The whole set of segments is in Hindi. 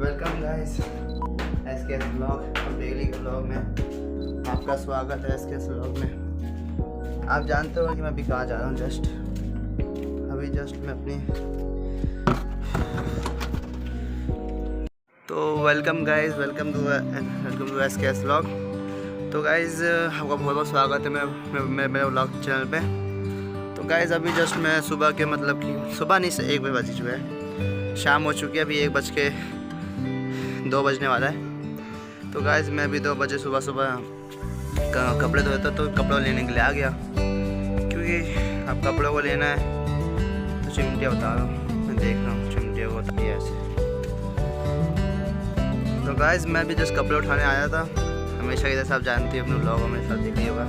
Welcome guys S K S blog और डेली के ब्लॉग में आपका स्वागत है। एस के एस ब्लॉग में आप जानते हो कि मैं अभी कहाँ जा रहा हूँ। अभी मैं अपनी welcome guys, welcome to S K S blog. तो गाइस आपका बहुत बहुत स्वागत है मेरे ब्लॉग चैनल पे। तो गाइस अभी मैं सुबह के सुबह नहीं से 1 बज चुका है, शाम हो चुकी है। अभी 2 बजने वाला है। तो गाइस मैं अभी 2 बजे सुबह कपड़े धोए था, तो कपड़ों लेने के लिए आ गया, क्योंकि अब कपड़ों को लेना है। तो चिमटिया बता रहा हूँ, मैं देख रहा हूँ चिमटिया को होता है ऐसे। तो गाइस मैं भी कपड़े उठाने आया था। हमेशा की जैसे आप जानते हो अपने ब्लॉगों में सब देखिए होगा।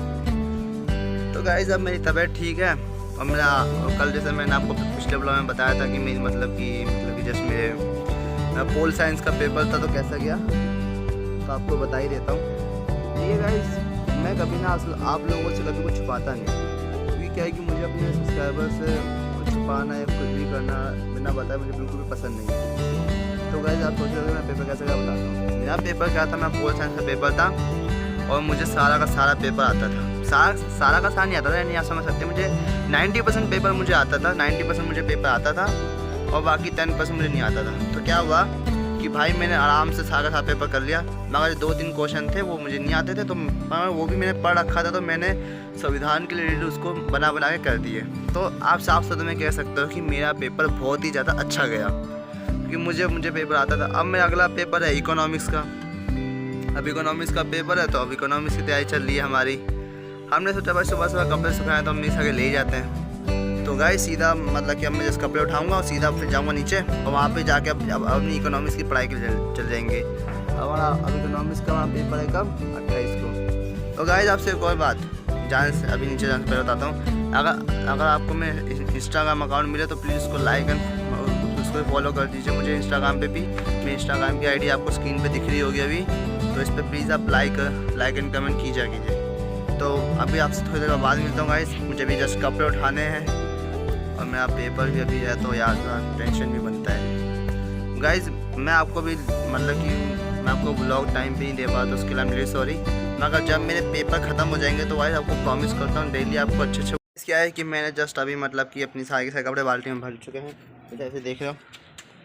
तो गाइस अब मेरी तबीयत ठीक है, और मेरा कल जैसे मैंने आपको पिछले ब्लॉग में बताया था कि मेरी जैसे मेरे पोल साइंस का पेपर था, तो कैसा गया तो आपको बता ही देता हूँ। ठीक है गाइस, मैं कभी ना आप लोगों से कभी कुछ छुपाता नहीं, क्योंकि क्या है कि मुझे अपने सब्सक्राइबर से कुछ छुपाना या कुछ भी करना बिना बताए मुझे बिल्कुल भी पसंद नहीं है। तो गाइस आप सोच रहे हो मैं पेपर कैसे क्या बताता हूँ। मेरा पेपर क्या था, मैं पोल साइंस का पेपर था, और मुझे सारा का सारा पेपर आता था। सारा का सारा नहीं आता था, नहीं आप समझ सकते। मुझे 90% पेपर मुझे आता था, 90% मुझे पेपर आता था, और बाकी 10% मुझे नहीं आता था। तो क्या हुआ कि भाई मैंने आराम से सारा का सारा पेपर कर लिया, मगर 2-3 क्वेश्चन थे वो मुझे नहीं आते थे, तो मगर वो भी मैंने पढ़ रखा था, तो मैंने संविधान के लिए उसको बना के कर दिए। तो आप साफ शब्द में कह सकते हो कि मेरा पेपर बहुत ही ज़्यादा अच्छा गया, क्योंकि मुझे पेपर आता था। अब मेरा अगला पेपर है इकोनॉमिक्स का। अब इकोनॉमिक्स का पेपर है, तो अब इकोनॉमिक्स की तैयारी चल रही है हमारी। हमने सोचा भाई सुबह कपड़े सुखाए तो हम नहीं सके ले ही जाते हैं। तो गाइस सीधा कि अब मैं कपड़े उठाऊंगा और सीधा फिर जाऊंगा नीचे, और वहाँ पे जाके अब अपनी इकोनॉमिक्स की पढ़ाई के लिए चल जाएंगे। अब इकोनॉमिक्स का हमारा पेपर है कब, 28 को। तो गाइस आपसे एक और बात अभी नीचे जाने से पहले बताता हूँ। अगर आपको मैं इंस्टाग्राम अकाउंट मिले तो प्लीज़ उसको लाइक एंड उसको फॉलो कर दीजिए मुझे इंस्टाग्राम पे भी। मेरी इंस्टाग्राम की आईडी आपको स्क्रीन पे दिख रही होगी अभी, तो इस पर प्लीज़ आप लाइक एंड कमेंट कीजिए। तो अभी आपसे थोड़ी देर बाद मिलता हूँ गाइस। मुझे भी कपड़े उठाने हैं, और मेरा पेपर भी अभी है, तो यार टेंशन भी बनता है गाइस। मैं आपको भी मैं आपको ब्लॉग टाइम पे नहीं दे पाता, उसके लिए मेरी सॉरी। मगर जब मेरे पेपर ख़त्म हो जाएंगे तो गाइस आपको प्रॉमिस करता हूँ डेली आपको अच्छे क्या है कि मैंने अभी कि अपनी सारे के सारे कपड़े बाल्टी में भर चुके हैं, जैसे देख रहे हो।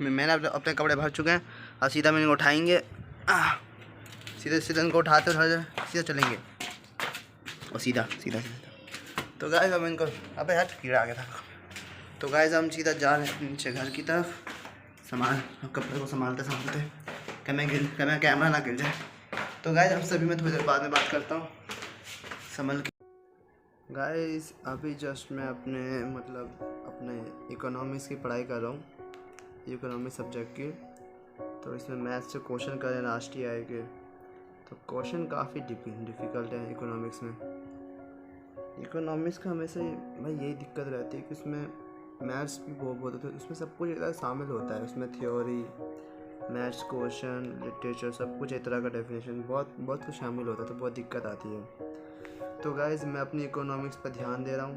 मैंने अपने कपड़े भर चुके हैं, और सीधा मैंने उठाएंगे, सीधे इनको उठाते सीधा चलेंगे, और सीधा। तो गाइस हम इनको अबे यार कीड़ा आ गया था। तो गाइस हम सीधा जा रहे हैं नीचे घर की तरफ, कपड़े को संभालते कमें कैमरा ना गिर जाए। तो गाइस हम सभी में थोड़ी देर बाद में बात करता हूँ, संभल के। गाइस अभी मैं अपने इकोनॉमिक्स की पढ़ाई कर रहा हूँ, इकोनॉमिक्स सब्जेक्ट की। तो इसमें मैथ्स से क्वेश्चन करें लास्ट ईयर के, तो क्वेश्चन काफ़ी डिफ़िकल्ट है इकोनॉमिक्स में। इकोनॉमिक्स का हमेशा भाई यही दिक्कत रहती है कि उसमें मैथ्स भी बहुत होता है, उसमें सब कुछ इतना शामिल होता है। उसमें थ्योरी, मैथ्स क्वेश्चन, लिटरेचर, सब कुछ एक तरह का डेफिनेशन बहुत कुछ शामिल होता है, तो बहुत दिक्कत आती है। तो गाइस मैं अपनी इकोनॉमिक्स पर ध्यान दे रहा हूँ,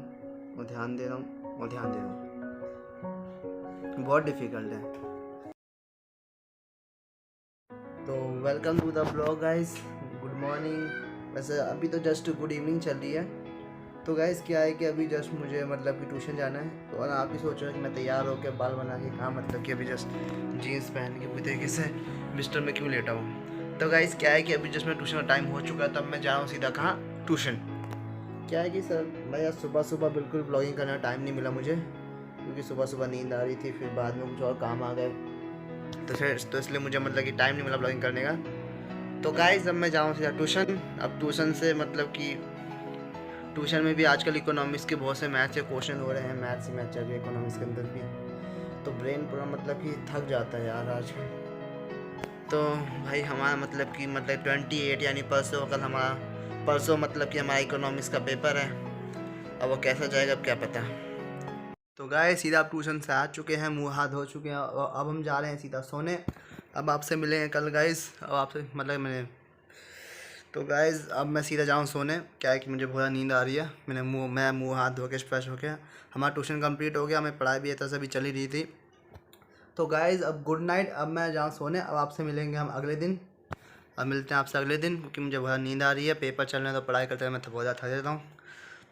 बहुत डिफ़िकल्ट है। तो welcome to the blog guys, good morning. वैसे अभी तो गुड इवनिंग चल रही है। तो गाइस क्या है कि अभी मुझे कि ट्यूशन जाना है। तो और आप ही सोच रहे हो कि मैं तैयार होकर बाल बना के कहाँ कि अभी जीन्स पहन के पूरी तरीके से बिस्तर में क्यों लेटा हूँ। तो गाइस क्या है कि अभी मैं ट्यूशन का टाइम हो चुका है, तब मैं जा रहा हूँ सीधा कहाँ, ट्यूशन। क्या है कि सर मैं यार सुबह बिल्कुल ब्लॉगिंग करने का टाइम नहीं मिला मुझे, क्योंकि सुबह नींद आ रही थी, फिर बाद में कुछ और काम आ गए, तो इसलिए मुझे कि टाइम नहीं मिला ब्लॉगिंग करने का। तो गाइस अब मैं जाऊँ सीधा ट्यूशन। अब ट्यूशन से कि ट्यूशन में भी आजकल इकोनॉमिक्स के बहुत से मैथ्स के क्वेश्चन हो रहे हैं, मैथ्स ही मैथ चल रही है इकोनॉमिक्स के अंदर भी। तो ब्रेन पूरा कि थक जाता है यार आजकल। तो भाई हमारा कि 28 यानी परसों कि हमारा इकोनॉमिक्स का पेपर है। अब वो कैसा जाएगा अब क्या पता। तो गाइस सीधा आप ट्यूशन से आ चुके हैं, मुँह हाथ धो चुके हैं, और अब हम जा रहे हैं सीधा सोने। अब आपसे मिलेंगे कल गाइस। अब आपसे मैंने तो गाइस अब मैं सीधा जाऊँ सोने। क्या है कि मुझे बहुत नींद आ रही है। मैं मुँह हाथ धो के फ्रेश हो गया। हमारा ट्यूशन कंप्लीट हो गया, हमें पढ़ाई भी इतना से भी चली रही थी। तो गाइज़ अब गुड नाइट, अब मैं जाऊँ सोने। अब आपसे मिलेंगे हम अगले दिन। अब मिलते हैं आपसे अगले दिन, क्योंकि मुझे बहुत नींद आ रही है, पेपर चल रहे हैं तो पढ़ाई करते हुए मैं बहुत ज़्यादा थक जाता हूँ।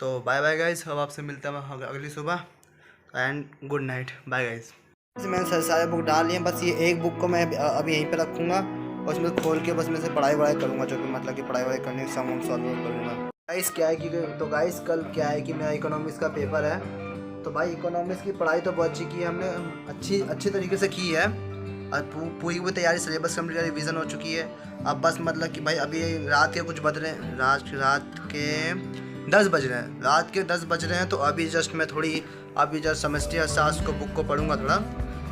तो बाय बाय गाइज़, अब आपसे मिलते हैं अगली सुबह and good night, bye guys. मैंने सारे बुक डाल लिए हैं, बस ये एक बुक को मैं अभी यहीं पे रखूँगा और उसमें खोल के बस मैं से पढ़ाई करूँगा, जो कि मतलब कि पढ़ाई करने का सम सॉल्व करूँगा। गाइस क्या है कि तो गाइस कल क्या है कि मेरा इकोनॉमिक्स का पेपर है। तो भाई इकोनॉमिक्स की पढ़ाई तो बहुत अच्छी की है हमने, अच्छी तरीके से की है और पूरी तैयारी, सिलेबस कम्प्लीट, रिवीजन हो चुकी है। अब बस मतलब कि भाई अभी रात के कुछ बज रहे हैं, रात के 10 बज रहे हैं, तो अभी जस्ट समझते सास को बुक को पढ़ूंगा थोड़ा,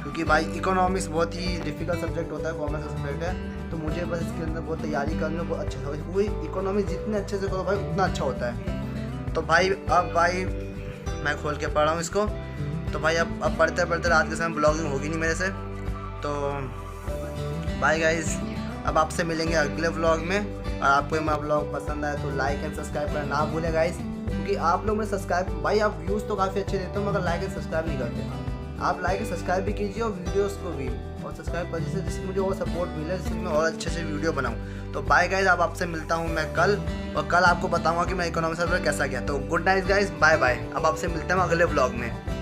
क्योंकि भाई इकोनॉमिक्स बहुत ही डिफिकल्ट सब्जेक्ट होता है, कॉमर्स का सब्जेक्ट है। तो मुझे बस इसके अंदर बहुत तैयारी करनी है, बहुत अच्छे से। वही इकोनॉमिक्स जितने अच्छे से करो भाई उतना अच्छा होता है। तो भाई अब भाई मैं खोल के पढ़ रहा हूँ इसको। तो भाई अब पढ़ते रात के समय ब्लॉगिंग होगी नहीं मेरे से। तो बाय गाइज, अब आपसे मिलेंगे अगले व्लॉग में। और आपको मेरा व्लॉग पसंद आए तो लाइक एंड सब्सक्राइब करना ना भूलें गाइज, क्योंकि आप लोग में सब्सक्राइब, भाई आप व्यूज़ तो काफ़ी अच्छे देते हो मगर लाइक एंड सब्सक्राइब नहीं करते। आप लाइक एंड सब्सक्राइब भी कीजिए और वीडियोस को भी और सब्सक्राइब कर, जिससे मुझे और सपोर्ट मिले, जिससे मैं और अच्छे से वीडियो बनाऊँ। तो बाय गाइज, अब आपसे मिलता हूँ मैं कल, और कल आपको बताऊँगा कि मैं इकोनॉमिक्स पेपर कैसा गया। तो good night guys, bye bye. अब आपसे मिलते हैं अगले व्लॉग में।